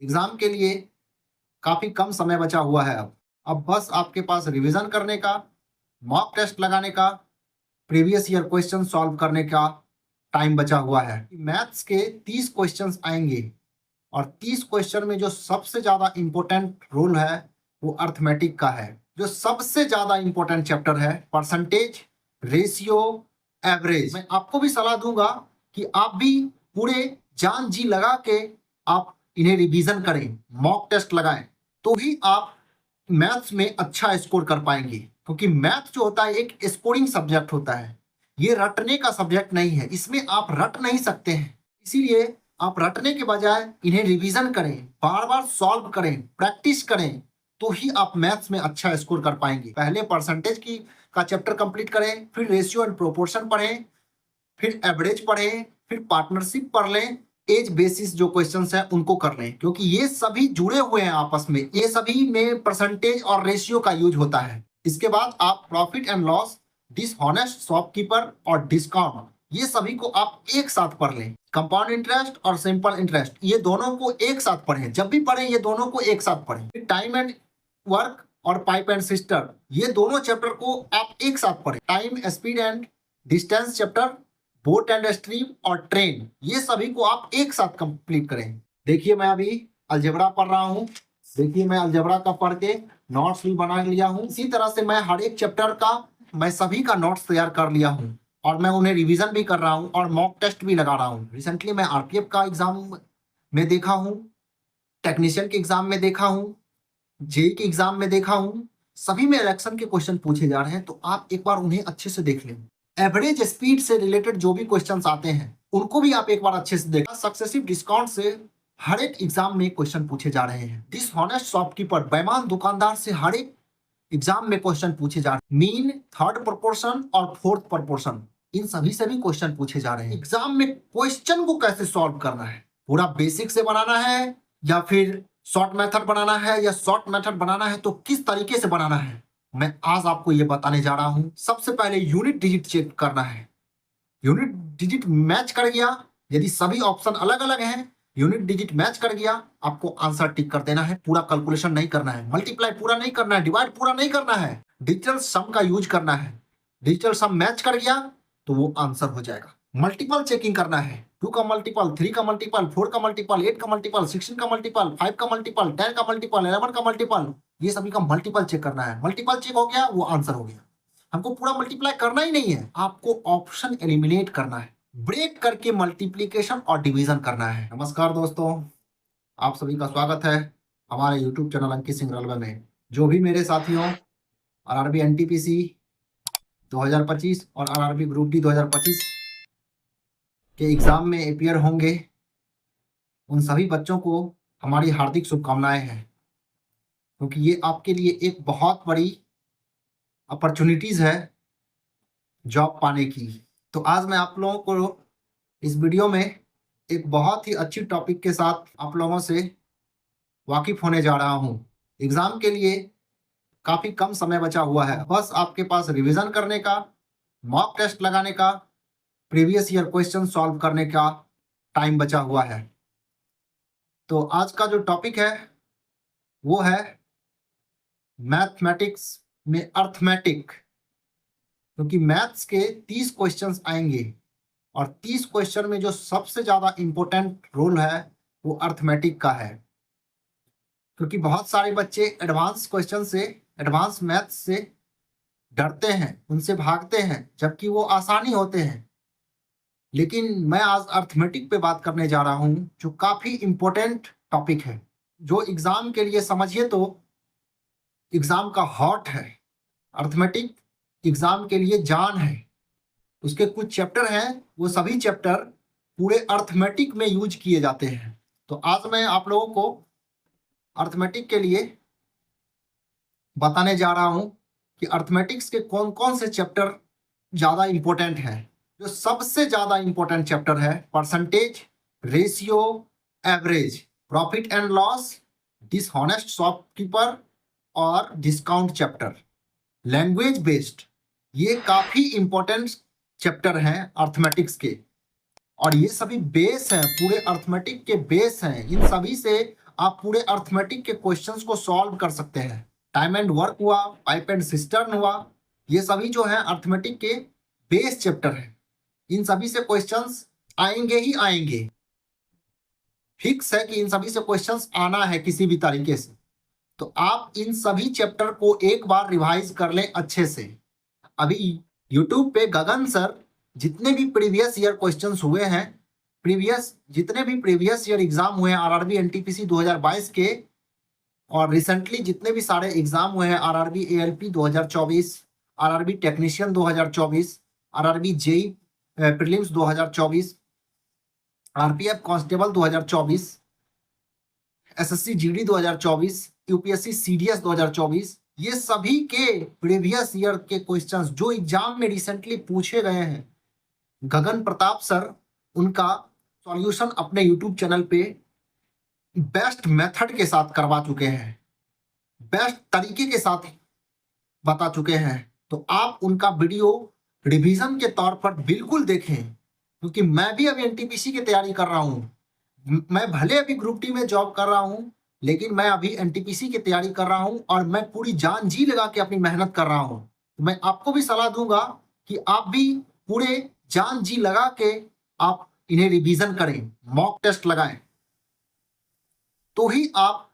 Exam के लिए काफी कम समय बचा हुआ है। अब बस आपके पास रिवीजन करने का, मॉक टेस्ट लगाने का, प्रीवियस ईयर क्वेश्चन सॉल्व करने का टाइम बचा हुआ है। मैथ्स के 30 क्वेश्चंस आएंगे और 30 क्वेश्चन में जो सबसे ज्यादा इंपॉर्टेंट रोल है वो अर्थमेटिक का है। जो सबसे ज्यादा इंपॉर्टेंट चैप्टर है परसेंटेज, रेशियो, एवरेज। मैं आपको भी सलाह दूंगा कि आप भी पूरे जान जी लगा के आप इन्हें रिवीजन करें, मॉक टेस्ट लगाएं, तो ही आप मैथ्स में अच्छा स्कोर कर पाएंगे। क्योंकि मैथ जो होता है एक स्कोरिंग सब्जेक्ट होता है, ये रटने का सब्जेक्ट नहीं है। इसमें आप रट नहीं सकते हैं, इसीलिए आप रटने के बजाय इन्हें रिवीजन करें, बार बार सॉल्व करें, प्रैक्टिस करें, तो ही आप मैथ्स में अच्छा स्कोर कर पाएंगे। पहले परसेंटेज की का चैप्टर कंप्लीट करें, फिर रेशियो एंड प्रोपोर्शन पढ़ें, फिर एवरेज पढ़ें, फिर पार्टनरशिप पढ़ लें, एज बेसिस जो क्वेश्चंस हैं उनको कर लें, क्योंकि ये सभी जुड़े हुए हैं आपस में। ये सभी में परसेंटेज और रेशियो का यूज होता है। इसके बाद आप profit and loss, dishonest shopkeeper और डिस्काउंट, ये सभी को आप एक साथ पढ़ लें। कंपाउंड इंटरेस्ट और सिंपल इंटरेस्ट, ये दोनों को एक साथ पढ़ें। जब भी पढ़ें ये दोनों को एक साथ पढ़ें। टाइम एंड वर्क और पाइप एंड सिस्टर, ये दोनों चैप्टर को आप एक साथ पढ़ें। Time, speed and distance chapter, boat and stream और ट्रेन, ये सभी को आप एक साथ कंप्लीट करें। देखिए मैं अभी अलजेब्रा पढ़ रहा हूँ। देखिए मैं अलजेब्रा का पढ़ के नोट्स भी बना लिया हूँ। इसी तरह से मैं हर एक चैप्टर का, मैं सभी का नोट्स तैयार कर लिया हूँ और मैं उन्हें रिवीजन भी कर रहा हूँ और मॉक टेस्ट भी लगा रहा हूँ। रिसेंटली मैं आरपीएफ का एग्जाम में देखा हूँ, टेक्नीशियन के एग्जाम में देखा हूँ, जेई के एग्जाम में देखा हूँ। सभी में इलेक्शन के क्वेश्चन पूछे जा रहे हैं, तो आप एक बार उन्हें अच्छे से देख लें। एवरेज स्पीड से रिलेटेड जो भी क्वेश्चंस आते हैं उनको भी आप एक बार अच्छे से देखें। सक्सेसिव डिस्काउंट से हर एक एग्जाम में क्वेश्चन पूछे जा रहे हैं। डिसऑनेस्ट शॉपकीपर, बेईमान दुकानदार से हर एक एग्जाम में क्वेश्चन पूछे जा रहे हैं। मीन, थर्ड प्रोपोर्शन और फोर्थ प्रोपोर्शन, इन सभी से भी क्वेश्चन पूछे जा रहे हैं। एग्जाम में क्वेश्चन को कैसे सॉल्व करना है, पूरा बेसिक से बनाना है या फिर शॉर्ट मेथड बनाना है, या शॉर्ट मेथड बनाना है तो किस तरीके से बनाना है, मैं आज आपको ये बताने जा रहा हूं। सबसे पहले यूनिट डिजिट चेक करना है। यूनिट डिजिट मैच कर गया, यदि सभी ऑप्शन अलग अलग हैं, यूनिट डिजिट मैच कर गया, आपको आंसर टिक कर देना है। पूरा कैलकुलेशन नहीं करना है, मल्टीप्लाई पूरा नहीं करना है, डिवाइड पूरा नहीं करना है, डिजिटल सम का यूज करना है। डिजिटल सम मैच कर गया तो वो आंसर हो जाएगा। मल्टीपल चेकिंग करना है, 2 का मल्टीपल, 3 का मल्टीपल, 4 का मल्टीपल, 8 का मल्टीपल, 16 का मल्टीपल, 5 का मल्टीपल, 10 का मल्टीपल, 11 का मल्टीपल, ये सभी का मल्टीपल चेक करना है। मल्टीपल चेक हो गया, वो आंसर हो गया। हमको पूरा मल्टीप्लाई करना ही नहीं है, आपको ऑप्शन एलिमिनेट करना है, ब्रेक करके मल्टीप्लीकेशन और डिवीजन करना है। नमस्कार दोस्तों, आप सभी का स्वागत है हमारे YouTube channel Ankit Singh railway में। जो भी मेरे साथियों आरआरबी एनटीपीसी 2025 और आरआरबी ग्रुप डी 2025 के एग्जाम में अपियर होंगे, उन सभी बच्चों को हमारी हार्दिक शुभकामनाएं हैं, क्योंकि ये आपके लिए एक बहुत बड़ी अपॉर्चुनिटीज है जॉब पाने की। तो आज मैं आप लोगों को इस वीडियो में एक बहुत ही अच्छी टॉपिक के साथ आप लोगों से वाकिफ होने जा रहा हूं। एग्जाम के लिए काफी कम समय बचा हुआ है, बस आपके पास रिवीजन करने का, मॉक टेस्ट लगाने का, प्रीवियस ईयर क्वेश्चन सॉल्व करने का टाइम बचा हुआ है। तो आज का जो टॉपिक है वो है मैथमेटिक्स में अर्थमेटिक, क्योंकि मैथ्स के 30 क्वेश्चंस आएंगे और 30 क्वेश्चन में जो सबसे ज्यादा इंपॉर्टेंट रोल है वो अर्थमेटिक का है। क्योंकि बहुत सारे बच्चे एडवांस क्वेश्चन से, एडवांस मैथ्स से डरते हैं, उनसे भागते हैं, जबकि वो आसानी होते हैं। लेकिन मैं आज अर्थमेटिक पे बात करने जा रहा हूं, जो काफी इंपॉर्टेंट टॉपिक है, जो एग्जाम के लिए समझिए तो एग्जाम का हार्ट है। अर्थमेटिक एग्जाम के लिए जान है। उसके कुछ चैप्टर हैं, वो सभी चैप्टर पूरे अर्थमेटिक में यूज किए जाते हैं। तो आज मैं आप लोगों को अर्थमेटिक के लिए बताने जा रहा हूं कि अर्थमेटिक्स के कौन कौन से चैप्टर ज्यादा इंपॉर्टेंट हैं। जो सबसे ज्यादा इंपॉर्टेंट चैप्टर है percentage, ratio, average, profit and loss, dishonest shopkeeper और डिस्काउंट चैप्टर, लैंग्वेज बेस्ड, ये काफी इंपॉर्टेंट चैप्टर हैं अर्थमेटिक्स के। और ये सभी बेस हैं, पूरे अर्थमेटिक के बेस हैं। इन सभी से आप पूरे अर्थमेटिक के क्वेश्चंस को सॉल्व कर सकते हैं। टाइम एंड वर्क हुआ, पाइप एंड सिस्टर्न हुआ, ये सभी जो है अर्थमेटिक के बेस चैप्टर है। इन सभी से क्वेश्चंस आएंगे ही आएंगे, फिक्स है कि इन सभी से क्वेश्चंस आना है किसी भी तरीके से। तो आप इन सभी चैप्टर को एक बार रिवाइज कर लें अच्छे से। अभी यूट्यूब पे गगन सर जितने भी प्रीवियस ईयर क्वेश्चंस हुए हैं, जितने भी प्रीवियस ईयर एग्जाम हुए हैं आरआरबी एनटीपीसी 2022 के, और रिसेंटली जितने भी सारे एग्जाम हुए हैं RRB ALP 2024, RRB technician 2024, RRB JE prelims 2024, RPF constable 2024, SSC GD 2024, UPSC CDS 2024, ये सभी के प्रीवियस ईयर के क्वेश्चंस जो एग्जाम में रिसेंटली पूछे गए हैं, गगन प्रताप सर उनका सॉल्यूशन अपने यूट्यूब चैनल पे बेस्ट मेथड के साथ करवा चुके हैं, बेस्ट तरीके के साथ बता चुके हैं। तो आप उनका वीडियो रिवीजन के तौर पर बिल्कुल देखें, क्योंकि मैं भी अभी एनटीपीसी की तैयारी कर रहा हूं। मैं भले अभी ग्रुप डी में जॉब कर रहा हूं, लेकिन मैं अभी एनटीपीसी की तैयारी कर रहा हूं और मैं पूरी जान जी लगा के अपनी मेहनत कर रहा हूं। मैं आपको भी सलाह दूंगा कि आप भी पूरे जान जी लगा के आप इन्हें रिवीजन करें, मॉक टेस्ट लगाएं, तो ही आप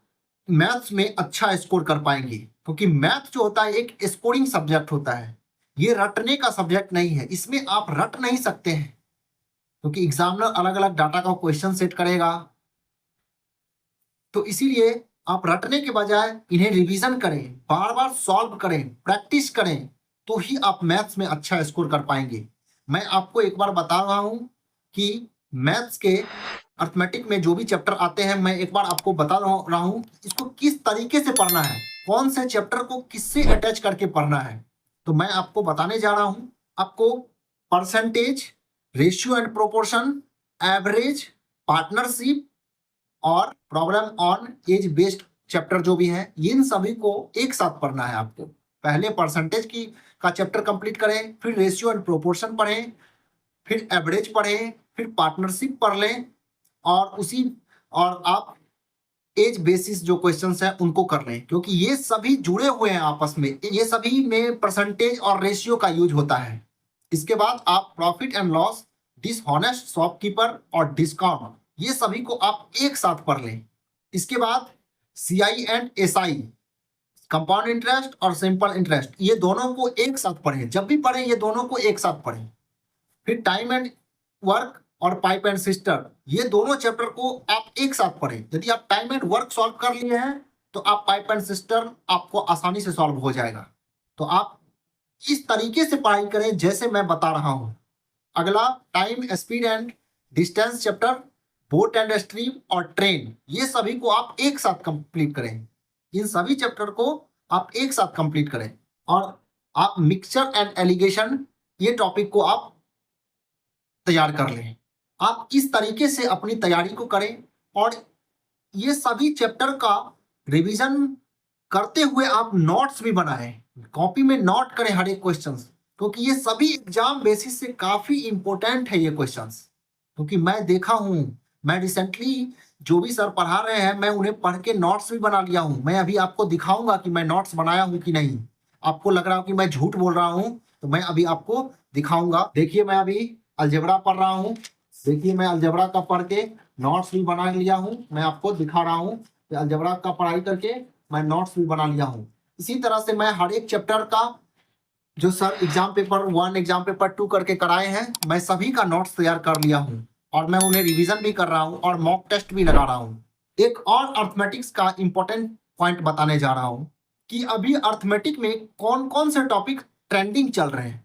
मैथ्स में अच्छा स्कोर कर पाएंगे। क्योंकि मैथ जो होता है एक स्कोरिंग सब्जेक्ट होता है, ये रटने का सब्जेक्ट नहीं है। इसमें आप रट नहीं सकते हैं, क्योंकि एग्जामिनर अलग अलग डाटा का क्वेश्चन सेट करेगा। तो इसीलिए आप रटने के बजाय इन्हें रिवीजन करें, बार बार सॉल्व करें, प्रैक्टिस करें, तो ही आप मैथ्स में अच्छा स्कोर कर पाएंगे। मैं आपको एक बार बता रहा हूं कि मैथ्स के अर्थमेटिक में जो भी चैप्टर आते हैं, मैं एक बार आपको बता रहा हूं इसको किस तरीके से पढ़ना है, कौन से चैप्टर को किससे अटैच करके पढ़ना है। तो मैं आपको बताने जा रहा हूं। आपको percentage, ratio and proportion, average, partnership और problem on age based chapter जो भी है, इन सभी को एक साथ पढ़ना है आपको। पहले परसेंटेज का चैप्टर कंप्लीट करें, फिर रेशियो एंड प्रोपोर्शन पढ़ें, फिर एवरेज पढ़ें, फिर पार्टनरशिप पढ़ लें, और आप एज बेसिस जो क्वेश्चंस हैं उनको कर लें, क्योंकि ये सभी जुड़े हुए हैं आपस में। ये सभी में परसेंटेज और रेशियो का यूज होता है। इसके बाद आप profit and loss, dishonest shopkeeper और डिस्काउंट, ये सभी को आप एक साथ पढ़ लें। इसके बाद CI and SI, compound interest और सिंपल इंटरेस्ट, ये दोनों को एक साथ पढ़ें। जब भी पढ़ें ये दोनों को एक साथ पढ़ें। फिर टाइम एंड वर्क और पाइप एंड सिस्टर, ये दोनों चैप्टर को आप एक साथ पढ़ें। यदि आप टाइम एंड वर्क सॉल्व कर लिए हैं तो आप पाइप एंड सिस्टर आपको आसानी से सॉल्व हो जाएगा। तो आप इस तरीके से पढ़ाई करें जैसे मैं बता रहा हूं। अगला time, speed and distance chapter, boat and stream और ट्रेन, ये सभी को आप एक साथ कंप्लीट करें। इन सभी चैप्टर को आप एक साथ कंप्लीट करें। और आप मिक्सचर एंड एलिगेशन, ये टॉपिक को आप तैयार कर लें। आप इस तरीके से अपनी तैयारी को करें और ये सभी चैप्टर का रिवीजन करते हुए आप नोट्स भी बनाएं, कॉपी में नोट करें हर एक क्वेश्चंस, क्योंकि ये सभी एग्जाम बेसिस से काफी इंपॉर्टेंट है ये क्वेश्चंस। क्योंकि मैं देखा हूं, मैं रिसेंटली जो भी सर पढ़ा रहे हैं, मैं उन्हें पढ़ के नोट्स भी बना लिया हूं। मैं अभी आपको दिखाऊंगा कि मैं नोट्स बनाया हूं कि नहीं। आपको लग रहा हो कि मैं झूठ बोल रहा हूं, तो मैं अभी आपको दिखाऊंगा। देखिए मैं अभी अलजेब्रा पढ़ रहा हूं, देखिए मैं अलजेब्रा का पढ़ के नोट्स भी बना लिया हूं। मैं आपको दिखा रहा हूं कि अलजेब्रा का पढ़ाई करके मैं नोट्स भी बना लिया हूं। इसी तरह से मैं हर एक चैप्टर का जो sir exam paper 1, exam paper 2 करके कराए हैं, मैं सभी का नोट्स तैयार कर लिया हूं और मैं उन्हें रिवीजन भी कर रहा हूं और मॉक टेस्ट भी लगा रहा हूं। एक और अर्थमेटिक्स का इंपॉर्टेंट पॉइंट बताने जा रहा हूं कि अभी अर्थमेटिक में कौन कौन से टॉपिक ट्रेंडिंग चल रहे हैं,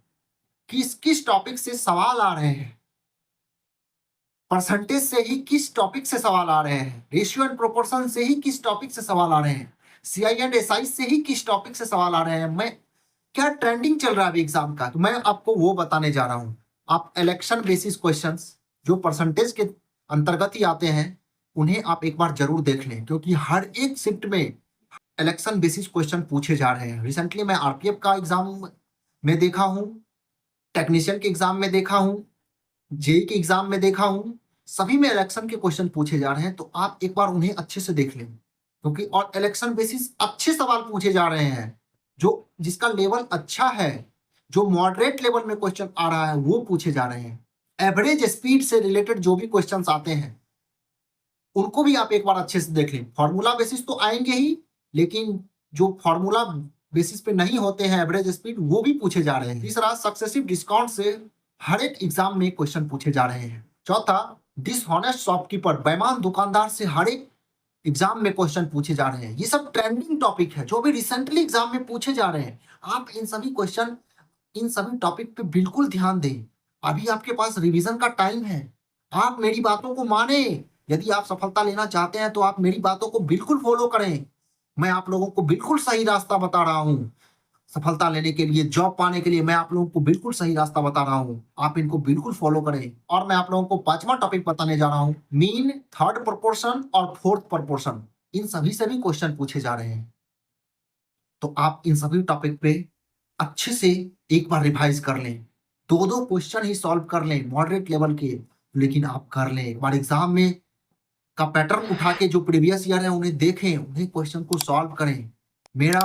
किस किस टॉपिक से सवाल आ रहे हैं। परसेंटेज से ही किस टॉपिक से सवाल आ रहे हैं, रेशियो एंड प्रोपोर्शन से ही किस टॉपिक से सवाल आ रहे हैं, सीआई एंड एसआई से ही किस टॉपिक से सवाल आ रहे हैं। मैं क्या ट्रेंडिंग चल रहा है अभी एग्जाम का, तो मैं आपको वो बताने जा रहा हूं। आप इलेक्शन बेसिस क्वेश्चंस जो परसेंटेज के अंतर्गत ही आते हैं, उन्हें आप एक बार जरूर देख लें, क्योंकि हर एक शिफ्ट में इलेक्शन बेसिस क्वेश्चन पूछे जा रहे हैं। रिसेंटली मैं आरपीएफ का एग्जाम में देखा हूं, टेक्नीशियन के एग्जाम में देखा हूं, जेई के एग्जाम में देखा हूं, सभी में इलेक्शन के क्वेश्चन पूछे जा रहे हैं, तो आप एक बार उन्हें अच्छे से देख लें, क्योंकि और इलेक्शन बेसिस अच्छे सवाल पूछे जा रहे हैं। जो जिसका लेवल अच्छा है, जो मॉडरेट लेवल में क्वेश्चन आ रहा है, वो पूछे जा रहे हैं। एवरेज स्पीड से रिलेटेड जो भी क्वेश्चंस आते हैं उनको भी आप एक बार अच्छे से देख लें। फॉर्मूला बेसिस तो आएंगे ही, लेकिन जो फॉर्मूला बेसिस पे नहीं होते हैं एवरेज स्पीड, वो भी पूछे जा रहे हैं। तीसरा, सक्सेसिव डिस्काउंट से हर एक एग्जाम में क्वेश्चन पूछे जा रहे हैं। चौथा, डिसऑनेस्ट शॉपकीपर, बेईमान दुकानदार से हर एक एग्जाम में क्वेश्चन पूछे जा रहे हैं। ये सब ट्रेंडिंग टॉपिक है जो भी रिसेंटली एग्जाम में पूछे जा रहे हैं। आप इन सभी क्वेश्चन, इन सभी टॉपिक पे बिल्कुल ध्यान दें। अभी आपके पास रिवीजन का टाइम है। आप मेरी बातों को माने। यदि आप सफलता लेना चाहते हैं तो आप मेरी बातों को बिल्कुल फॉलो करें। मैं आप लोगों को बिल्कुल सही रास्ता बता रहा हूं। सफलता लेने के लिए, जॉब पाने के लिए मैं आप लोगों को बिल्कुल सही रास्ता बता रहा हूं। आप इनको बिल्कुल फॉलो करें। और मैं आप लोगों को 5वां टॉपिक बताने जा रहा हूं, मीन, थर्ड प्रोपोर्शन और फोर्थ प्रोपोर्शन। इन सभी से भी क्वेश्चन पूछे जा रहे हैं, तो आप इन सभी टॉपिक पे अच्छे से एक बार रिवाइज कर लें। दो दो क्वेश्चन ही सॉल्व कर लें मॉडरेट लेवल के, लेकिन आप कर लें। एक बार एग्जाम में का पैटर्न उठा के जो प्रीवियस ईयर है उन्हें देखें, उन्हें क्वेश्चन को सॉल्व करें। मेरा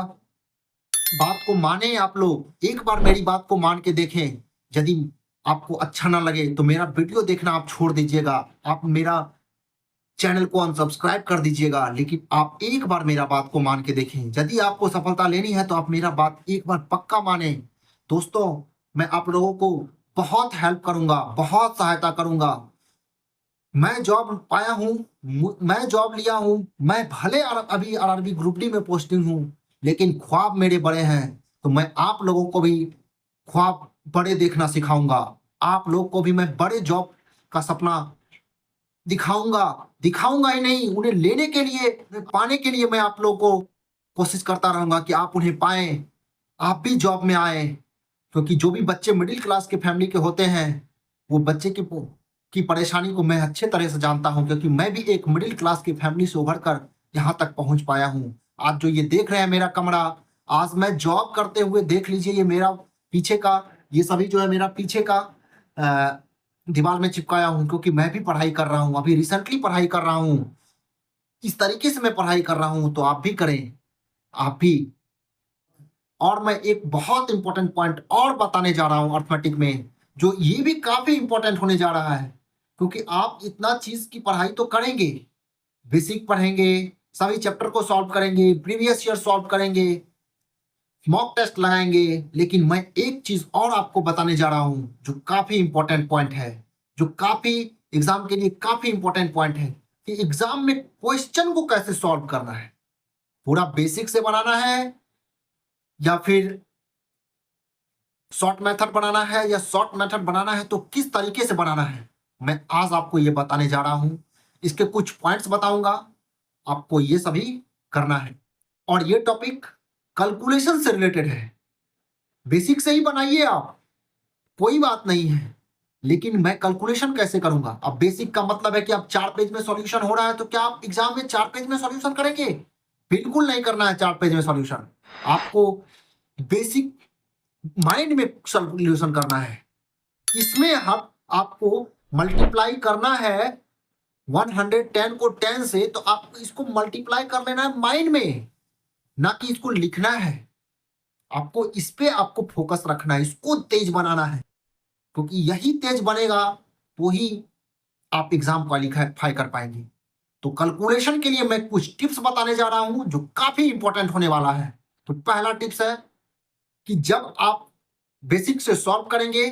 बात को माने। आप लोग एक बार मेरी बात को मान के देखें। यदि आपको अच्छा ना लगे तो मेरा वीडियो देखना आप छोड़ दीजिएगा, आप मेरा चैनल को अनसब्सक्राइब कर दीजिएगा, लेकिन आप एक बार मेरा बात को मान के देखें। यदि आपको सफलता लेनी है तो आप मेरा बात एक बार पक्का माने। दोस्तों, मैं आप लोगों को बहुत हेल्प करूंगा, बहुत सहायता करूंगा। मैं जॉब पाया हूं, मैं जॉब लिया हूं। मैं भले अभी आरआरबी ग्रुप डी में पोस्टिंग हूं, लेकिन ख्वाब मेरे बड़े हैं। तो मैं आप लोगों को भी ख्वाब बड़े देखना सिखाऊंगा। आप लोग को भी मैं बड़े जॉब का सपना दिखाऊंगा। दिखाऊंगा ही नहीं, उन्हें लेने के लिए, उन्हें पाने के लिए मैं आप लोगों को कोशिश करता रहूंगा कि आप उन्हें पाएं, आप भी जॉब में आए। क्योंकि जो भी बच्चे मिडिल क्लास के फैमिली के होते हैं, वो बच्चे की परेशानी को मैं अच्छे तरह से जानता हूं, क्योंकि मैं भी एक मिडिल क्लास की फैमिली से उभर कर यहाँ तक पहुंच पाया हूं। आज जो ये देख रहे हैं मेरा कमरा, आज मैं जॉब करते हुए देख लीजिए, ये मेरा पीछे का, ये सभी जो है मेरा पीछे का दीवार में चिपकाया हूं, क्योंकि मैं भी पढ़ाई कर रहा हूं। अभी रिसेंटली पढ़ाई कर रहा हूं। इस तरीके से मैं पढ़ाई कर रहा हूं, तो आप भी करें, आप भी। और मैं एक बहुत इंपॉर्टेंट पॉइंट और बताने जा रहा हूं अर्थमेटिक में, जो ये भी काफी इंपॉर्टेंट होने जा रहा है। क्योंकि आप इतना चीज की पढ़ाई तो करेंगे, बेसिक पढ़ेंगे, सभी चैप्टर को सॉल्व करेंगे, प्रीवियस ईयर सॉल्व करेंगे, मॉक टेस्ट लगाएंगे, लेकिन मैं एक चीज और आपको बताने जा रहा हूं जो काफी इंपॉर्टेंट पॉइंट है, जो काफी एग्जाम के लिए काफी इंपॉर्टेंट पॉइंट है, कि एग्जाम में क्वेश्चन को कैसे सॉल्व करना है। पूरा बेसिक से बनाना है या फिर शॉर्ट मेथड बनाना है, या शॉर्ट मेथड बनाना है तो किस तरीके से बनाना है, मैं आज आपको ये बताने जा रहा हूं। इसके कुछ पॉइंट्स बताऊंगा, आपको ये सभी करना है। और ये टॉपिक कैलकुलेशन से रिलेटेड है। बेसिक से ही बनाइए आप, कोई बात नहीं है, लेकिन मैं कैलकुलेशन कैसे करूंगा। अब बेसिक का मतलब है कि आप 4 पेज में सॉल्यूशन हो रहा है, तो क्या आप एग्जाम में 4 पेज में सॉल्यूशन करेंगे? बिल्कुल नहीं करना है 4 पेज में सॉल्यूशन। आपको बेसिक माइंड में सॉल्यूशन करना है। इसमें आपको मल्टीप्लाई करना है 110 को 10 से, तो आप इसको मल्टीप्लाई कर लेना है माइंड में, ना कि इसको लिखना है। आपको इस पे आपको फोकस रखना है, इसको तेज बनाना है, क्योंकि यही तेज बनेगा तो ही आप एग्जाम क्वालिफाई कर पाएंगे। तो कैलकुलेशन के लिए मैं कुछ टिप्स बताने जा रहा हूं जो काफी इंपॉर्टेंट होने वाला है। तो पहला टिप्स है कि जब आप बेसिक से सॉल्व करेंगे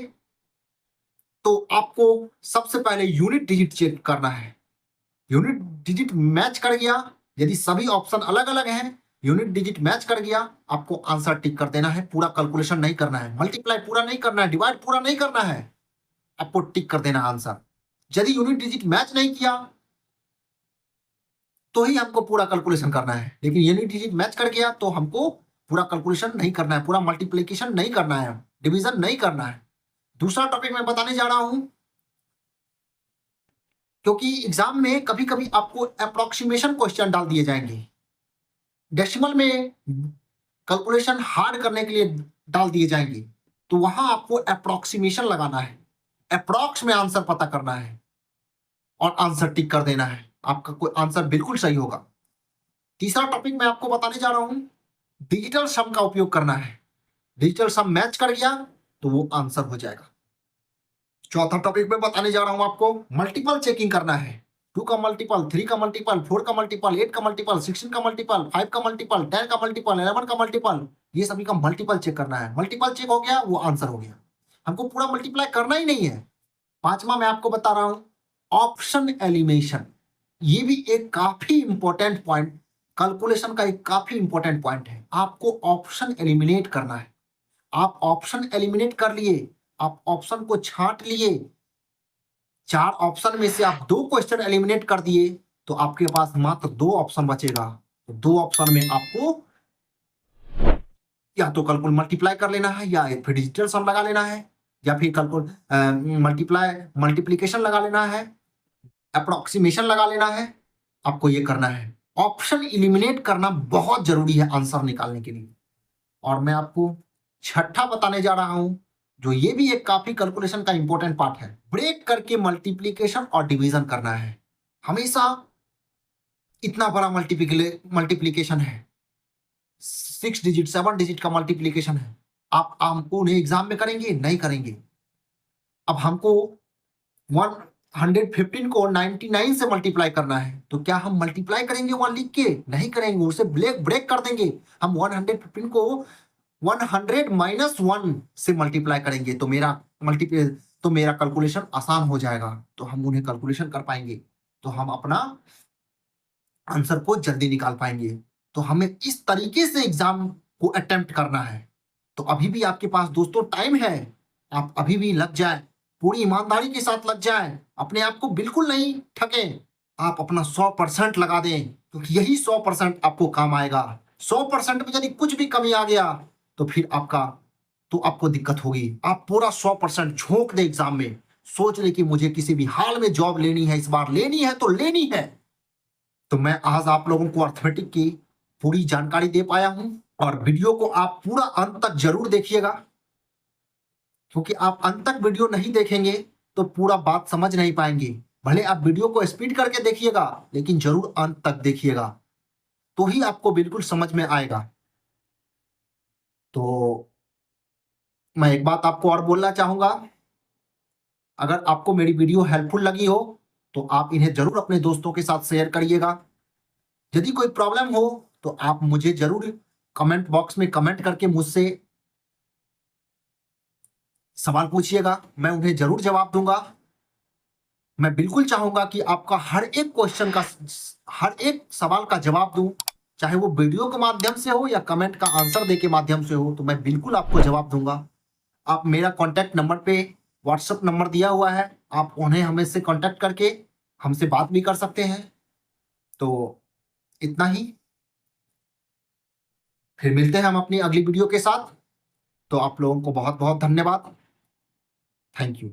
तो आपको सबसे पहले यूनिट डिजिट चेक करना है। यूनिट डिजिट मैच कर गया, यदि सभी ऑप्शन अलग अलग हैं, यूनिट डिजिट मैच कर गया, आपको आंसर टिक कर देना है। पूरा कैलकुलेशन नहीं करना है, मल्टीप्लाई पूरा नहीं करना है, डिवाइड पूरा नहीं करना है, आपको टिक कर देना आंसर। यदि यूनिट डिजिट मैच नहीं किया तो ही हमको पूरा कैलकुलेशन करना है, लेकिन यूनिट डिजिट मैच कर गया तो हमको पूरा कैलकुलेशन नहीं करना है, पूरा मल्टीप्लिकेशन नहीं करना है, डिवीजन नहीं करना है। दूसरा टॉपिक मैं बताने जा रहा हूं, क्योंकि एग्जाम में कभी कभी आपको अप्रोक्सीमेशन क्वेश्चन डाल दिए जाएंगे, डेसिमल में कैलकुलेशन हार्ड करने के लिए डाल दिए जाएंगे, तो वहां आपको अप्रोक्सीमेशन लगाना है, अप्रोक्स में आंसर पता करना है। और आंसर टिक कर देना है, आपका कोई आंसर बिल्कुल सही होगा। तीसरा टॉपिक मैं आपको बताने जा रहा हूं, डिजिटल सम का उपयोग करना है। डिजिटल सम मैच कर गया तो वो आंसर हो जाएगा। चौथा टॉपिक मैं बताने जा रहा हूं आपको, मल्टीपल चेकिंग करना है। 2 का मल्टीपल, 3 का मल्टीपल, 4 का मल्टीपल, 8 का मल्टीपल, 16 का मल्टीपल, 5 का मल्टीपल, 10 का मल्टीपल, 11 का मल्टीपल, ये सभी का मल्टीपल चेक करना है। मल्टीपल चेक हो गया, वो आंसर हो गया। हमको पूरा मल्टीप्लाई करना ही नहीं है। पांचवा मैं आपको बता रहा हूं, ऑप्शन एलिमिनेशन। ये भी एक काफी इंपॉर्टेंट पॉइंट, कैलकुलेशन का एक काफी इंपॉर्टेंट पॉइंट है। आपको ऑप्शन एलिमिनेट करना है। आप ऑप्शन एलिमिनेट कर लिए, आप ऑप्शन को छांट लिए, 4 ऑप्शन में से आप 2 क्वेश्चन एलिमिनेट कर दिए, तो आपके पास मात्र 2 ऑप्शन बचेगा। तो 2 ऑप्शन में आपको या तो कैलकुलेट मल्टीप्लाई कर लेना है, या फिर डिजिटल सम लगा लेना है, या फिर कैलकुलेट मल्टीप्लाई मल्टीप्लिकेशन लगा लेना है, अप्रोक्सीमेशन लगा लेना है। आपको ये करना है। ऑप्शन इलिमिनेट करना बहुत जरूरी है आंसर निकालने के लिए। और मैं आपको छठा बताने जा रहा हूं, जो ये भी एक काफी कैलकुलेशन का इंपॉर्टेंट पार्ट है। ब्रेक करके मल्टीप्लिकेशन और डिवीजन करना है। हमेशा इतना बड़ा मल्टीप्लिकेशन है, 6 डिजिट 7 डिजिट का मल्टीप्लिकेशन है, आप हमको उन्हें एग्जाम में करेंगे? नहीं करेंगे। अब हमको 115 को 99 से मल्टीप्लाई करना है, तो क्या हम मल्टीप्लाई करेंगे 1 लिख के? नहीं करेंगे, उसे ब्रेक कर देंगे। हम 115 को 100 माइनस 1 से मल्टीप्लाई करेंगे, तो मेरा कैलकुलेशन आसान हो जाएगा, तो हम उन्हें कैलकुलेशन कर पाएंगे, तो हम अपना आंसर को जल्दी निकाल पाएंगे। तो हमें इस तरीके से एग्जाम को अटेम्प्ट करना है। तो अभी भी आपके पास दोस्तों टाइम है, आप अभी भी लग जाए, पूरी ईमानदारी के साथ लग जाए, अपने आप को बिल्कुल नहीं ठगें, आप अपना 100% लगा दें, क्योंकि यही 100% आपको काम आएगा। 100% में यदि कुछ भी कमी आ गया तो फिर आपको दिक्कत होगी। आप पूरा 100% झोंक दे एग्जाम में, सोच ले कि मुझे किसी भी हाल में जॉब लेनी है, इस बार लेनी है तो लेनी है। तो मैं आज आप लोगों को अर्थमेटिक की पूरी जानकारी दे पाया हूं, और वीडियो को आप पूरा अंत तक जरूर देखिएगा, क्योंकि आप अंत तक वीडियो नहीं देखेंगे तो पूरा बात समझ नहीं पाएंगे। भले आप वीडियो को स्पीड करके देखिएगा, लेकिन जरूर अंत तक देखिएगा, तो ही आपको बिल्कुल समझ में आएगा। तो मैं एक बात आपको और बोलना चाहूंगा, अगर आपको मेरी वीडियो हेल्पफुल लगी हो तो आप इन्हें जरूर अपने दोस्तों के साथ शेयर करिएगा। यदि कोई प्रॉब्लम हो तो आप मुझे जरूर कमेंट बॉक्स में कमेंट करके मुझसे सवाल पूछिएगा, मैं उन्हें जरूर जवाब दूंगा। मैं बिल्कुल चाहूंगा कि आपका हर एक क्वेश्चन का, हर एक सवाल का जवाब दूं, चाहे वो वीडियो के माध्यम से हो या कमेंट का आंसर दे के माध्यम से हो, तो मैं बिल्कुल आपको जवाब दूंगा। आप मेरा कॉन्टैक्ट नंबर पे व्हाट्सएप नंबर दिया हुआ है, आप उन्हें हमसे कॉन्टैक्ट करके हमसे बात भी कर सकते हैं। तो इतना ही, फिर मिलते हैं हम अपनी अगली वीडियो के साथ। तो आप लोगों को बहुत बहुत धन्यवाद। Thank you.